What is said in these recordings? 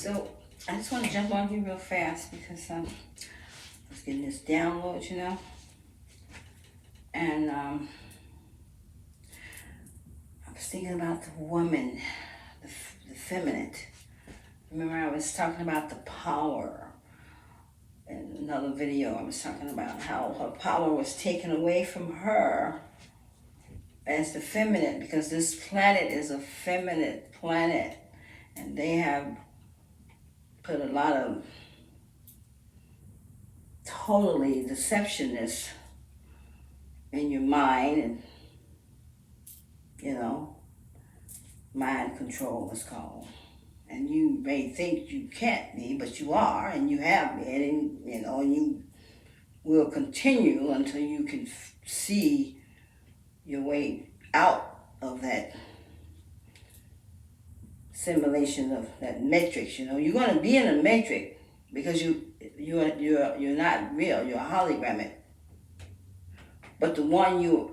So I just want to jump on here real fast because I was getting this download, and I was thinking about the woman, the feminine. Remember, I was talking about the power. In another video, I was talking about how her power was taken away from her as the feminine, because this planet is a feminine planet, and they have put a lot of totally deceptionness in your mind, and mind control is called. And you may think you can't be, but you are, and you have been, and you will continue until you can see your way out of that simulation of that matrix. You're going to be in a matrix because you're not real. You're a hologram. But the one you've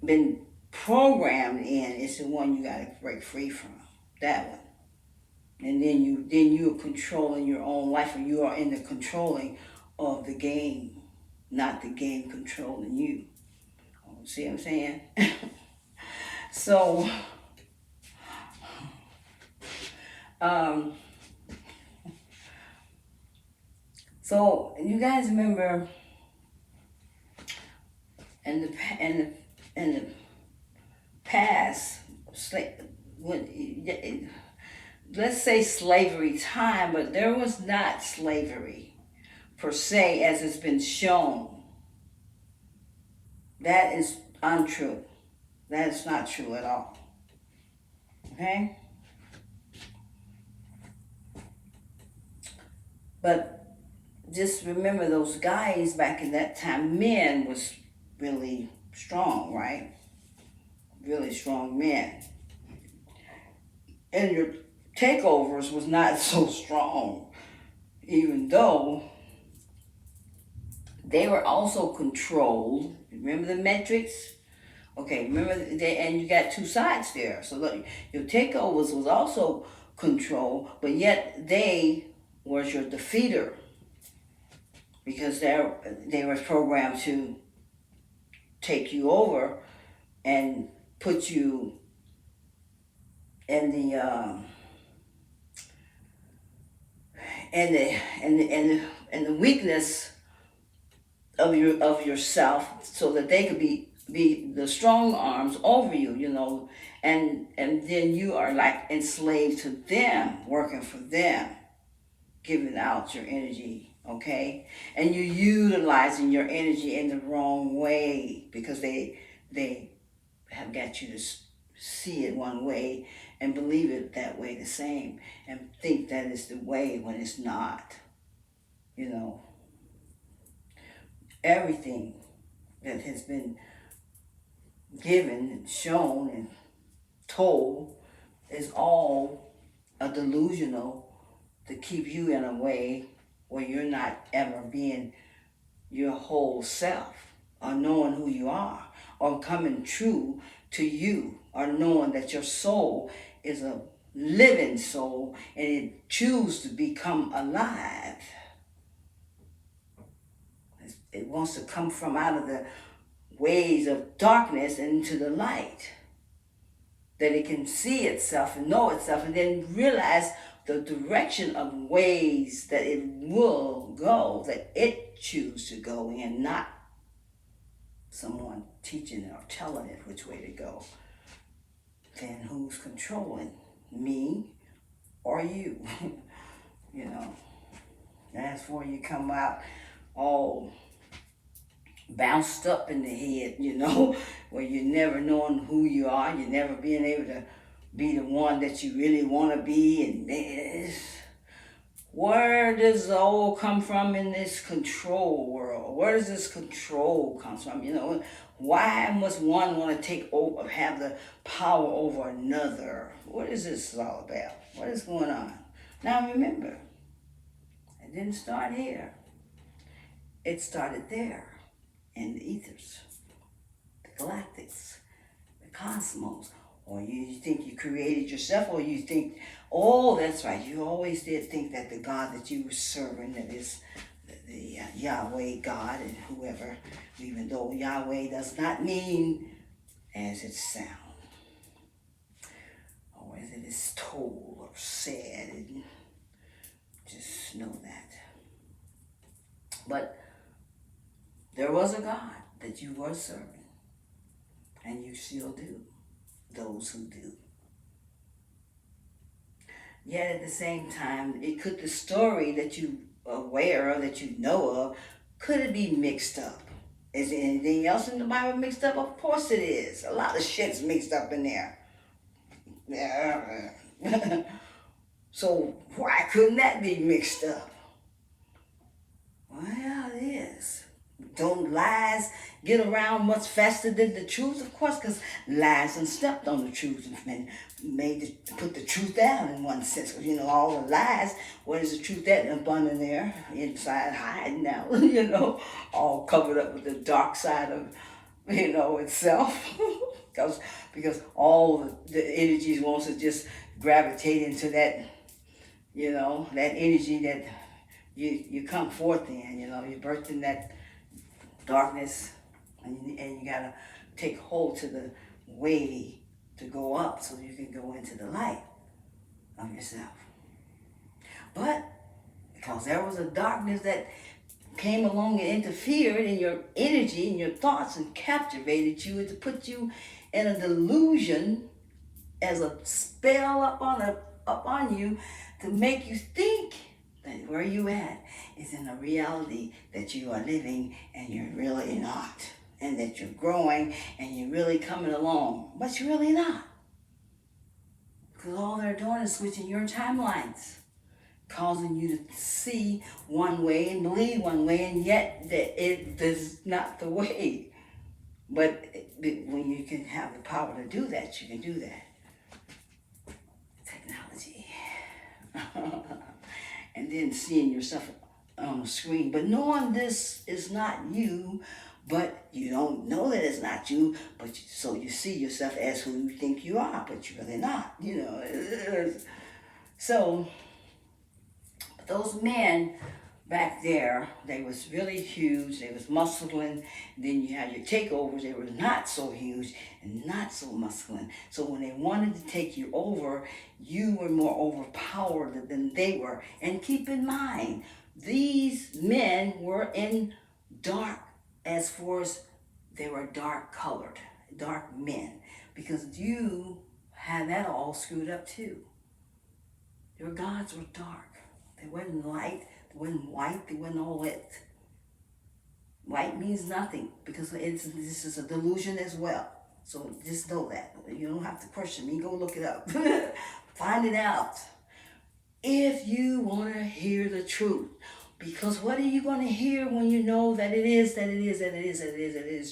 been programmed in is the one you got to break free from. That one. And then you're controlling your own life, or you are in the controlling of the game, not the game controlling you. See what I'm saying? So, so you guys remember in the past, let's say slavery time, but there was not slavery per se as it's been shown. That is untrue. That is not true at all. Okay? But just remember, those guys back in that time, men was really strong, right? Really strong men. And your takeovers was not so strong, even though they were also controlled. Remember the metrics? Okay, remember, and you got two sides there. So look, your takeovers was also control, but yet they was your defeater, because they were programmed to take you over and put you in the and the weakness of yourself, so that they could be the strong arms over you, and then you are like enslaved to them, working for them, giving out your energy, okay? And you're utilizing your energy in the wrong way, because they have got you to see it one way and believe it that way the same, and think that is the way when it's not. Everything that has been given and shown and told is all a delusional to keep you in a way where you're not ever being your whole self, or knowing who you are, or coming true to you, or knowing that your soul is a living soul and it chooses to become alive. It wants to come from out of the ways of darkness into the light, that it can see itself and know itself, and then realize the direction of ways that it will go, that it chooses to go in, not someone teaching it or telling it which way to go. Then who's controlling, me or you? That's where you come out all bounced up in the head, where you're never knowing who you are, you're never being able to be the one that you really want to be. And where does it all come from in this control world? Where does this control come from? Why must one want to take over, have the power over another? What is this all about? What is going on? Now remember, it didn't start here. It started there, in the ethers, the galactics, the cosmos, Or you think you created yourself, or you think, oh, that's right, you always did think that the God that you were serving, that is the Yahweh God and whoever, even though Yahweh does not mean as it sounds, or as it is told or said, and just know that. But there was a God that you were serving, and you still do, those who do. Yet at the same time, the story that you are aware of, that you know of, could it be mixed up? Is anything else in the Bible mixed up? Of course it is. A lot of shit's mixed up in there. So why couldn't that be mixed up? Well, it is. Don't lies get around much faster than the truth? Of course, because lies and stepped on the truth and put the truth down in one sense. You know, all the lies, what is the truth that up under there, inside hiding now, all covered up with the dark side of, itself. because all the energies wants to just gravitate into that, that energy that you come forth in, you're birthed in that darkness, and you gotta take hold to the way to go up so you can go into the light of yourself. But because there was a darkness that came along and interfered in your energy and your thoughts and captivated you and to put you in a delusion as a spell up on you to make you think that where you at is in a reality that you are living and you're really not. And that you're growing and you're really coming along. But you're really not. Because all they're doing is switching your timelines. Causing you to see one way and believe one way, and yet that it is not the way. But when you can have the power to do that, you can do that. Technology. And then seeing yourself on the screen. But knowing this is not you, but you don't know that it's not you, but so you see yourself as who you think you are, but you're really not, So, those men back there, they was really huge, they was musculine. Then you had your takeovers, they were not so huge and not so musculine. So when they wanted to take you over, you were more overpowered than they were. And keep in mind, these men were in dark, as far as they were dark colored, dark men. Because you had that all screwed up too. Your gods were dark. They wasn't light, they wasn't white, they wasn't all that. White means nothing because this is a delusion as well. So just know that. You don't have to question me. Go look it up. Find it out. If you want to hear the truth. Because what are you going to hear when you know that it is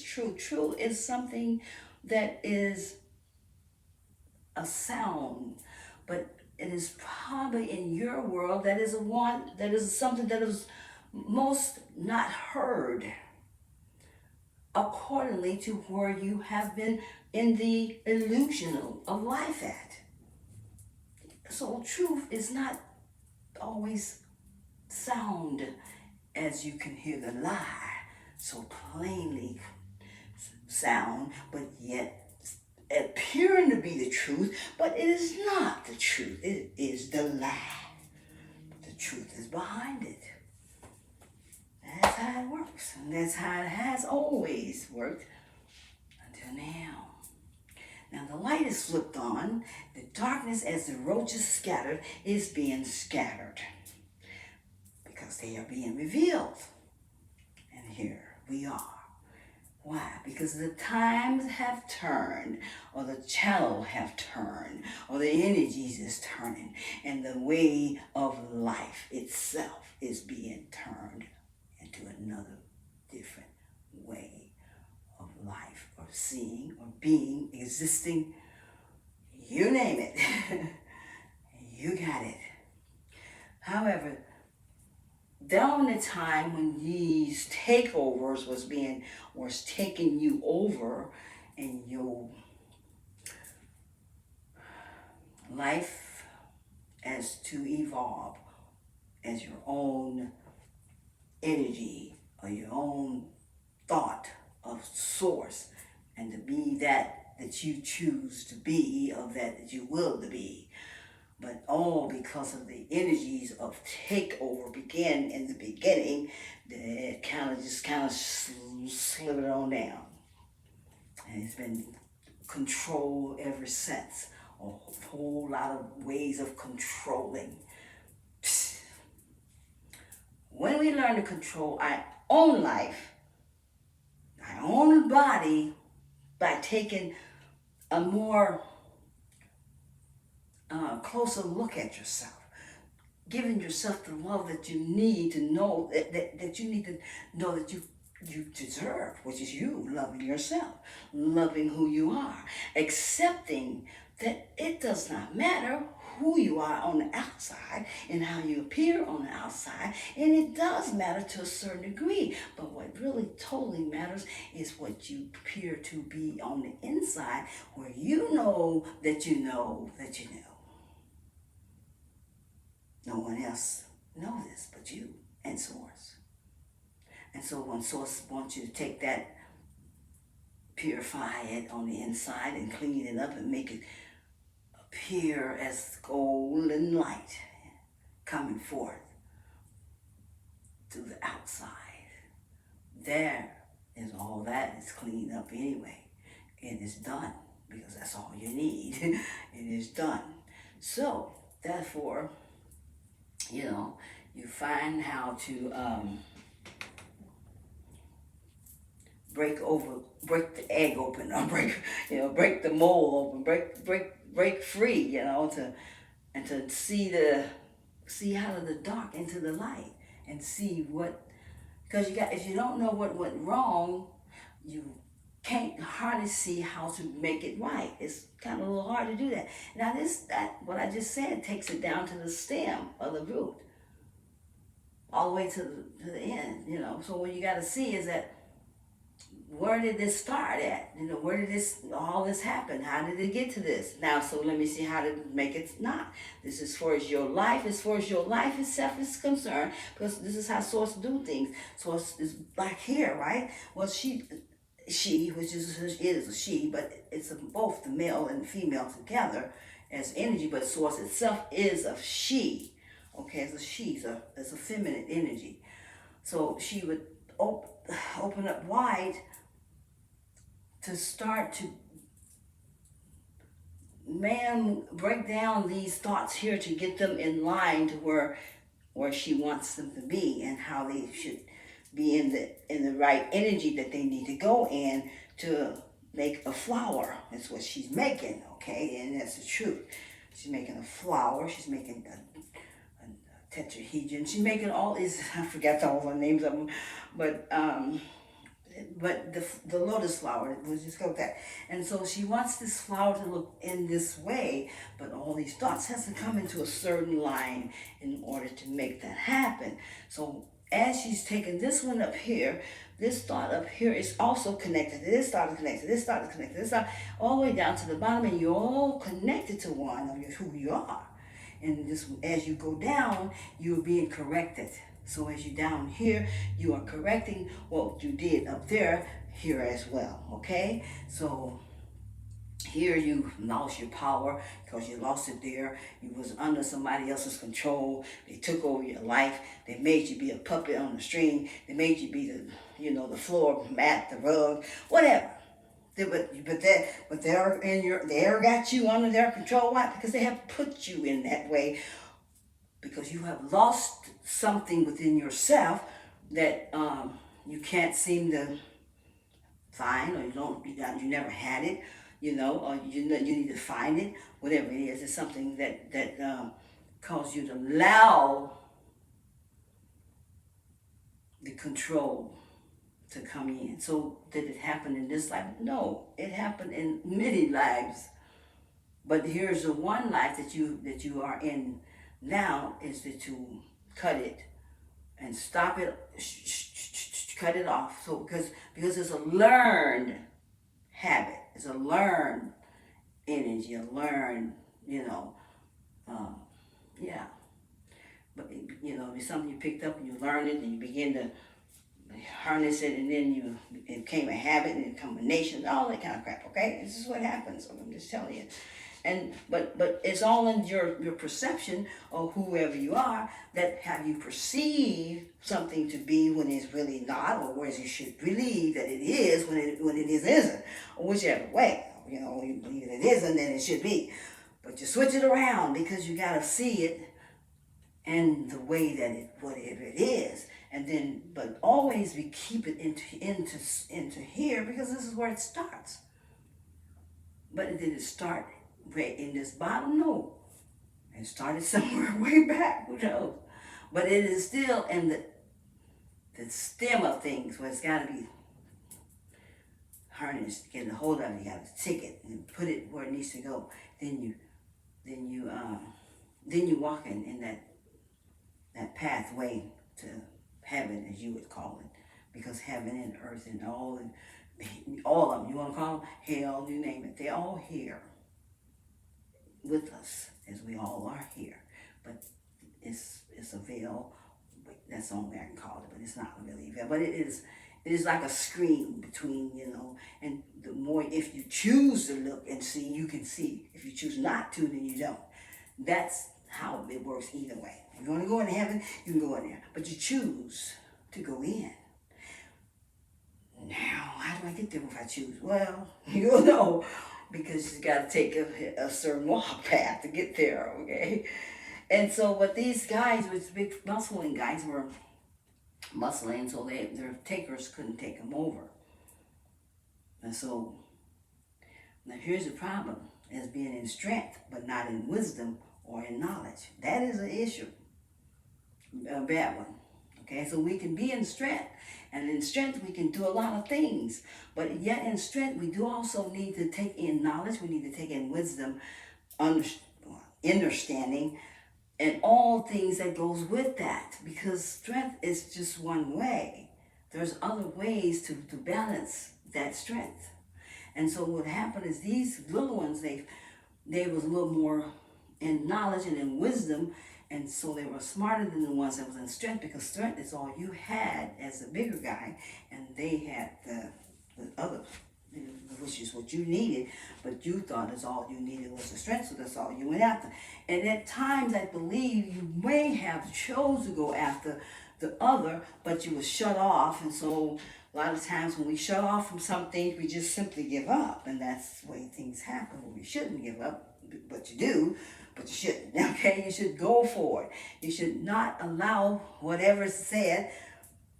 true? True is something that is a sound, but it is probably in your world that is something that is most not heard accordingly to where you have been in the illusion of life at. So truth is not always sound as you can hear the lie so plainly sound, but yet appearing to be the truth, but it is not the truth. It is the lie. The truth is behind it. That's how it works. And that's how it has always worked until now. Now the light is flipped on. The darkness, as the roaches scattered, is being scattered. Because they are being revealed. And here we are. Why? Because the times have turned, or the channel have turned, or the energies is turning, and the way of life itself is being turned into another different way of life, or seeing, or being, existing, you name it. You got it. However, down the time when these takeovers was taking you over, and your life as to evolve as your own energy or your own thought of source, and to be that you choose to be, or that you will to be. But all because of the energies of takeover began in the beginning, it kind of slithered on down. And it's been controlled ever since. A whole lot of ways of controlling. When we learn to control our own life, our own body, by taking a more closer look at yourself, giving yourself the love that you need to know that you need to know that you deserve, which is you loving yourself, loving who you are, accepting that it does not matter who you are on the outside and how you appear on the outside, and it does matter to a certain degree, but what really totally matters is what you appear to be on the inside, where you know that you know that you know. No one else knows this but you and Source. And so when Source wants you to take that, purify it on the inside and clean it up and make it appear as golden light coming forth through the outside, there is all that is cleaned up anyway. It is done, because that's all you need. It is done. So, therefore, you find how to break the egg open, or break the mold open, break free, to see out of the dark into the light, and see because if you don't know what went wrong, you can't hardly see how to make it right. It's kind of a little hard to do that. Now what I just said takes it down to the stem of the root, all the way to the end, So what you got to see is that, where did this start at? Where did all this happen? How did it get to this? Now, so let me see how to make it not. This is as far as your life itself is concerned, because this is how Source do things. Source is back here, right? Well, she, which is a she, but it's both the male and the female together as energy, but Source itself is a she. Okay, it's a she, it's a feminine energy. So she would open up wide to start to break down these thoughts here, to get them in line to where she wants them to be, and how they should be in the right energy that they need to go in to make a flower. That's what she's making, okay? And that's the truth. She's making a flower. She's making a tetrahedron. She's making all these, I forgot all the names of them, but the lotus flower, we'll just go with that. And so she wants this flower to look in this way, but all these thoughts has to come into a certain line in order to make that happen. So as she's taking this one up here, this thought up here is also connected. This thought is connected. This thought is connected. This thought, all the way down to the bottom, and you're all connected to one of who you are. And this, as you go down, you're being corrected. So as you're down here, you are correcting what you did up there, here as well, okay? So here you lost your power because you lost it there. You was under somebody else's control. They took over your life. They made you be a puppet on the string. They made you be the floor mat, the rug, whatever. But they're got you under their control. Why? Because they have put you in that way. Because you have lost something within yourself that you can't seem to find, or you never had it, or you need to find it. Whatever it is, it's something that causes you to allow the control to come in. So did it happen in this life? No, it happened in many lives. But here's the one life that you are in now, is to cut it and stop it, cut it off. So because it's a learned habit, it's a learned energy, a learned Um, yeah, but you know, it's something you picked up and you learned it and you begin to harness it, and then it became a habit and it became a nation, all that kind of crap. Okay, this is what happens. I'm just telling you. And but it's all in your perception of whoever you are, that have you perceive something to be when it's really not, or whereas you should believe that it is when it isn't, or whichever way. You know, you believe that it isn't, then it should be. But you switch it around because you gotta see it and the way that whatever it is, and then but always we keep it into here, because this is where it starts. But did it start right in this bottom? No, it started somewhere way back. Who knows? But it is still in the stem of things, where it's got to be harnessed, get a hold of it. You got to tick it and put it where it needs to go. Then you walk in that pathway to heaven, as you would call it, because heaven and earth and all of them, you want to call them hell, you name it, they're all here with us, as we all are here. But it's a veil. That's the only way I can call it, but it's not really a veil. But it is like a screen between, you know, and the more, if you choose to look and see, you can see. If you choose not to, then you don't. That's how it works either way. If you want to go into heaven, you can go in there. But you choose to go in. Now, how do I get there if I choose? Well, you don't know, because you got to take a certain walk path to get there, okay? And so, but these guys, with big muscling guys, were muscling, so their takers couldn't take them over. And so, now here's the problem, is being in strength, but not in wisdom or in knowledge. That is an issue, a bad one. Okay, so we can be in strength, and in strength we can do a lot of things, but yet in strength we do also need to take in knowledge, we need to take in wisdom, understanding, and all things that goes with that, because strength is just one way. There's other ways to balance that strength. And so what happened is these little ones, they was a little more in knowledge and in wisdom, and so they were smarter than the ones that was in strength, because strength is all you had as a bigger guy, and they had the other, which is what you needed, but you thought is all you needed was the strength, so that's all you went after. And at times, I believe you may have chose to go after the other, but you were shut off, and so a lot of times when we shut off from some things, we just simply give up, and that's the way things happen. Well, we shouldn't give up, but you do. But you shouldn't, okay? You should go for it. You should not allow whatever's said,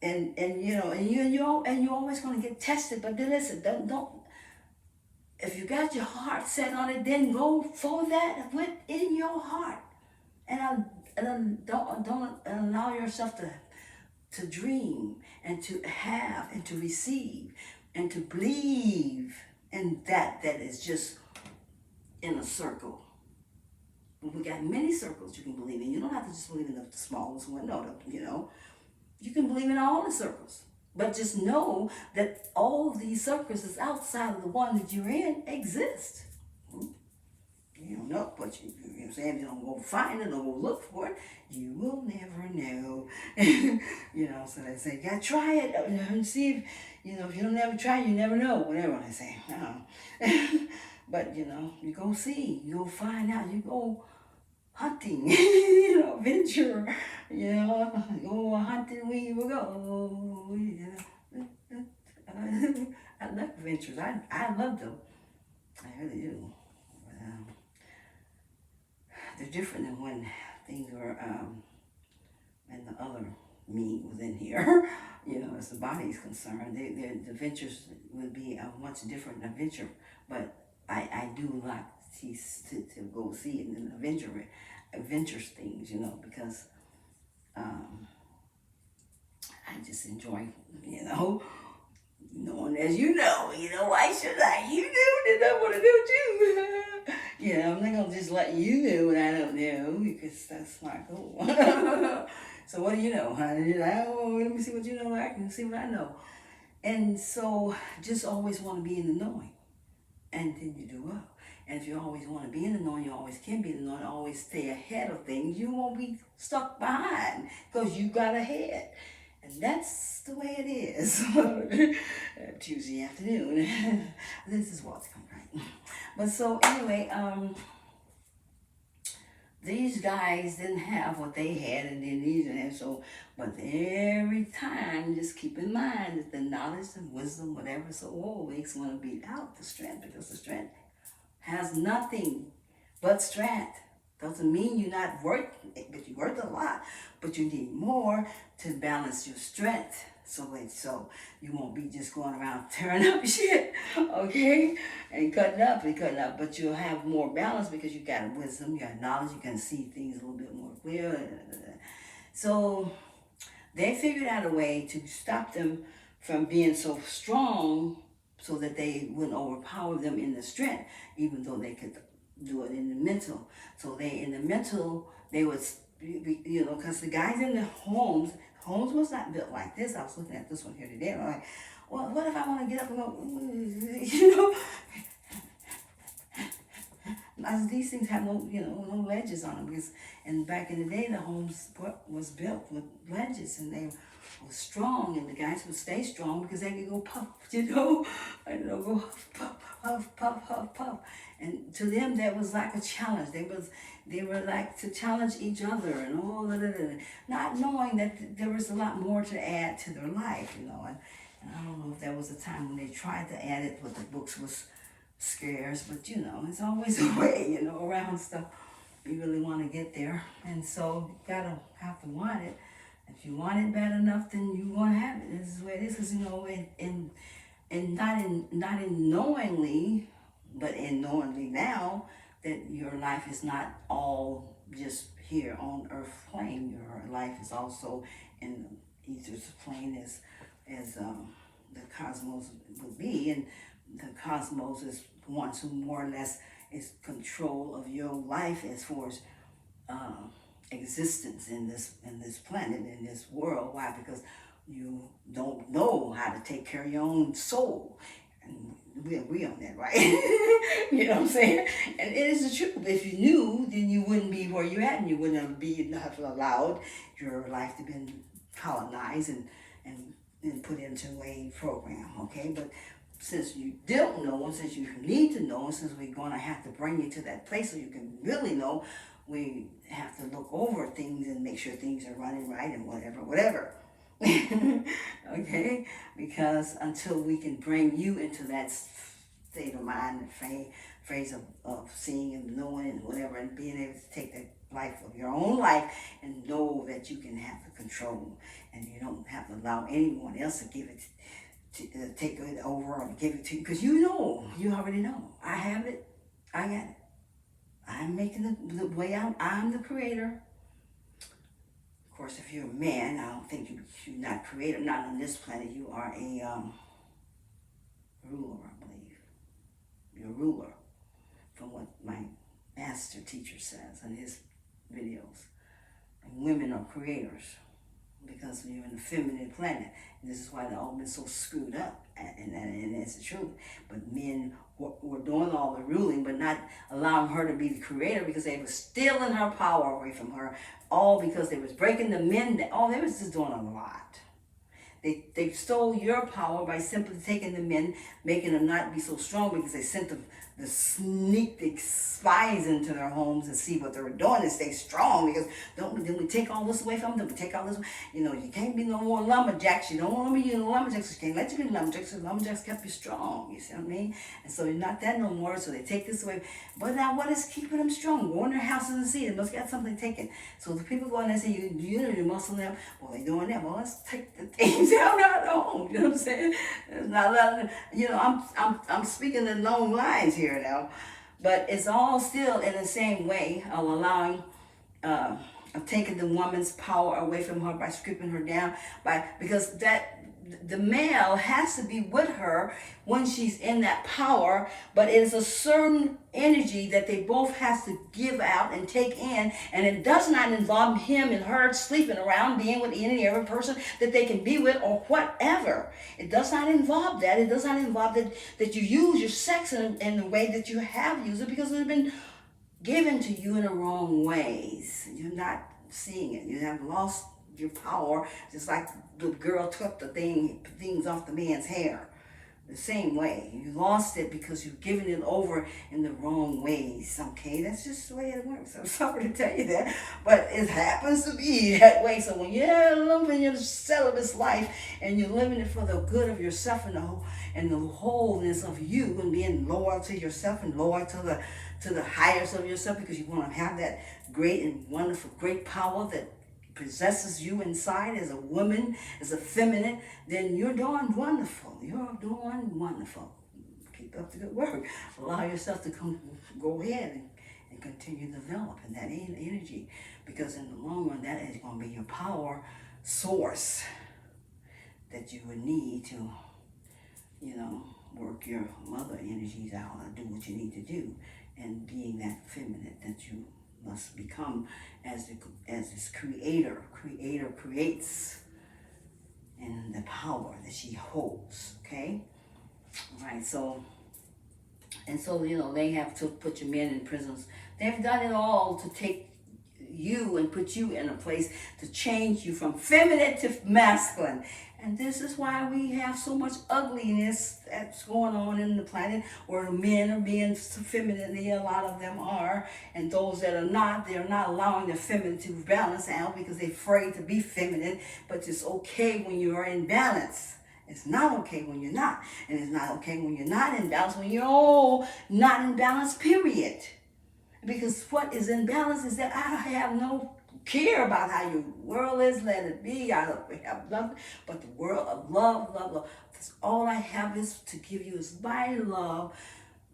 and you know, and you're always going to get tested. But then listen, don't. If you got your heart set on it, then go for that within your heart, and don't allow yourself to dream and to have and to receive and to believe in that is just in a circle. We got many circles you can believe in. You don't have to just believe in the smallest one. No, you know. You can believe in all the circles. But just know that all of these circles is outside of the one that you're in exist. You don't know, but you know what I'm saying? If you don't go find it or go look for it, you will never know. You know, so they say, you gotta try it and see if, you know, if you don't ever try, you never know. Whatever they say. But, you know, you go see, you go find out, you go hunting, you know, venture, you know, go hunting where you will go. You know. I love adventures. I love them. I really do. They're different than when things were, and the other me was in here. You know, as the body is concerned, the adventures would be a much different adventure. But I do like to go see it and adventures things, you know, because I just enjoy, you know, knowing, as you know, why should I? You knew that I want to know too. You know, I'm not going to just let you know what I don't know, because that's not cool. So what do you know, honey? Let me see what you know, I can see what I know. And so just always want to be in the knowing. and then you do well. And if you always want to be in the know, you always can be in the know, and always stay ahead of things, you won't be stuck behind because you got ahead. And that's the way it is. Tuesday afternoon. This is what's coming, right? But so anyway, these guys didn't have what they had, and then these and that. So, but every time, just keep in mind that the knowledge and wisdom, whatever, so always want to beat out the strength, because the strength has nothing but strength. Doesn't mean you're not worth it, but you worth a lot, but you need more to balance your strength. So you won't be just going around tearing up shit, okay, and cutting up, but you'll have more balance because you got wisdom, you got knowledge, you can see things a little bit more clear. So they figured out a way to stop them from being so strong, so that they wouldn't overpower them in the strength, even though they could do it in the mental. So in the mental, they would, because the guys in the homes was not built like this. I was looking at this one here today, and I'm like, well, what if I want to get up and go, As these things have no ledges on them, because back in the day, the homes was built with ledges, and they were strong, and the guys would stay strong because they could go puff, go puff. And to them, that was like a challenge. They were like to challenge each other and all that, not knowing that there was a lot more to add to their life, And I don't know if there was a time when they tried to add it, but the books was scarce. But it's always a way, around stuff. You really want to get there, and so you gotta have to want it. If you want it bad enough, then you want to have it. This is the way it is, because not in knowingly, but in knowingly now that your life is not all just here on earth plane. Your life is also in the ether's plane, as the cosmos would be, and the cosmos is one who more or less is control of your life as far as existence in this planet, in this world. Why? Because you don't know how to take care of your own soul. And we agree on that, right? You know what I'm saying? And it is the truth. If you knew, then you wouldn't be where you're at, and you wouldn't have allowed your life to be colonized and put into a program, okay? But since you don't know, and since you need to know, and since we're going to have to bring you to that place so you can really know, we have to look over things and make sure things are running right and whatever. Okay? Because until we can bring you into that state of mind and phase of seeing and knowing and whatever, and being able to take the life of your own life and know that you can have the control, and you don't have to allow anyone else to give it take it over or give it to you, because you already know. I have it, I got it. I'm making the way out. I'm the creator. Of course, if you're a man, I don't think you're not creator. Not on this planet. You are a ruler, I believe. You're a ruler, from what my master teacher says in his videos. And women are creators, because you're in the feminine planet. And this is why they've all been so screwed up, and it's the truth. But men were doing all the ruling, but not allowing her to be the creator, because they were stealing her power away from her, all because they was breaking the men. They was just doing a lot. They stole your power by simply taking the men, making them not be so strong, because they sent the spies into their homes and see what they were doing and stay strong, because then we take all this away from them. We take all this, you can't be no more lumberjacks. You don't want to be lumberjacks. You can't let you be lumberjacks, because lumberjacks kept you strong. You see what I mean? And so you're not that no more, so they take this away. But now what is keeping them strong? Go in their houses and see. They must got something taken. So the people go in there and say, you muscle them. Well, they're doing that. Well, let's take the things out of the home. You know what I'm saying? It's not letting them, I'm speaking in long lines here now, but it's all still in the same way of allowing, of taking the woman's power away from her by stripping her down, because that the male has to be with her when she's in that power, but it is a certain energy that they both has to give out and take in, and it does not involve him and her sleeping around, being with any other person that they can be with or whatever. It does not involve that. It does not involve that you use your sex in the way that you have used it, because it's been given to you in the wrong ways. You're not seeing it. You have lost your power, just like the girl took the things off the man's hair. The same way. You lost it because you've given it over in the wrong ways. Okay, that's just the way it works. I'm sorry to tell you that, but it happens to be that way. So when you're living your celibate life and you're living it for the good of yourself and the wholeness of you, and being loyal to yourself and loyal to the highest of yourself, because you want to have that great and wonderful, great power that possesses you inside as a woman, as a feminine, then you're doing wonderful. You're doing wonderful. Keep up the good work. Allow yourself to go ahead and continue to develop in that energy, because in the long run, that is going to be your power source that you would need to, work your mother energies out and do what you need to do, and being that feminine that you must become as this creator. Creator creates in the power that she holds. Okay? Right, so they have to put your men in prisons. They've done it all to take you and put you in a place to change you from feminine to masculine. And this is why we have so much ugliness that's going on in the planet, where men are being feminine, a lot of them are, and those that are not, they're not allowing the feminine to balance out because they're afraid to be feminine. But it's okay when you are in balance. It's not okay when you're not. And it's not okay when you're not in balance, when you're all not in balance, period. Because what is in balance is that I have no care about how your world is, let it be. I have nothing but the world of love, love, love. That's all I have is to give you is my love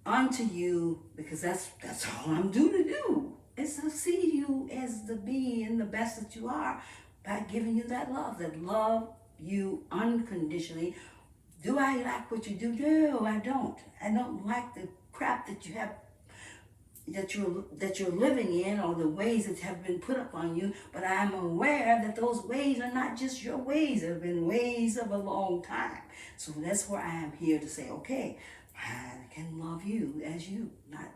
unto you, because that's all I'm due to do. Is to see you as the being and the best that you are by giving you that love you unconditionally. Do I like what you do? No, I don't. I don't like the crap that you have, that you're living in, or the ways that have been put upon you. But I'm aware that those ways are not just your ways. They've been ways of a long time. So that's where I am here to say, okay, I can love you as you, not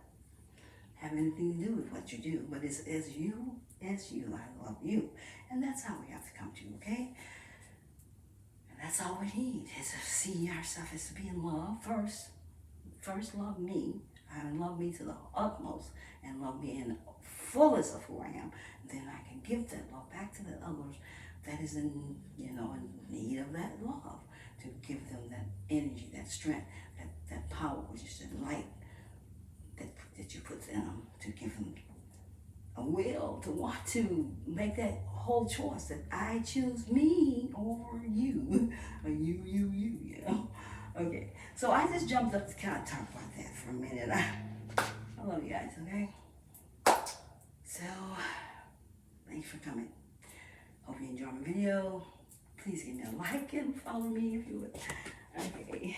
have anything to do with what you do, but it's as you, I love you. And that's how we have to come to, okay? And that's all we need, is to see ourselves as to be in love first. First love me, and love me to the utmost, and love me in the fullest of who I am. Then I can give that love back to the others that is in need of that love, to give them that energy, that strength, that power, which is the light that you put in them, to give them a will to want to make that whole choice that I choose me over you, or you know. Okay, so I just jumped up to kind of talk about that for a minute. I love you guys, okay? So, thanks for coming. Hope you enjoyed my video. Please give me a like and follow me if you would. Okay.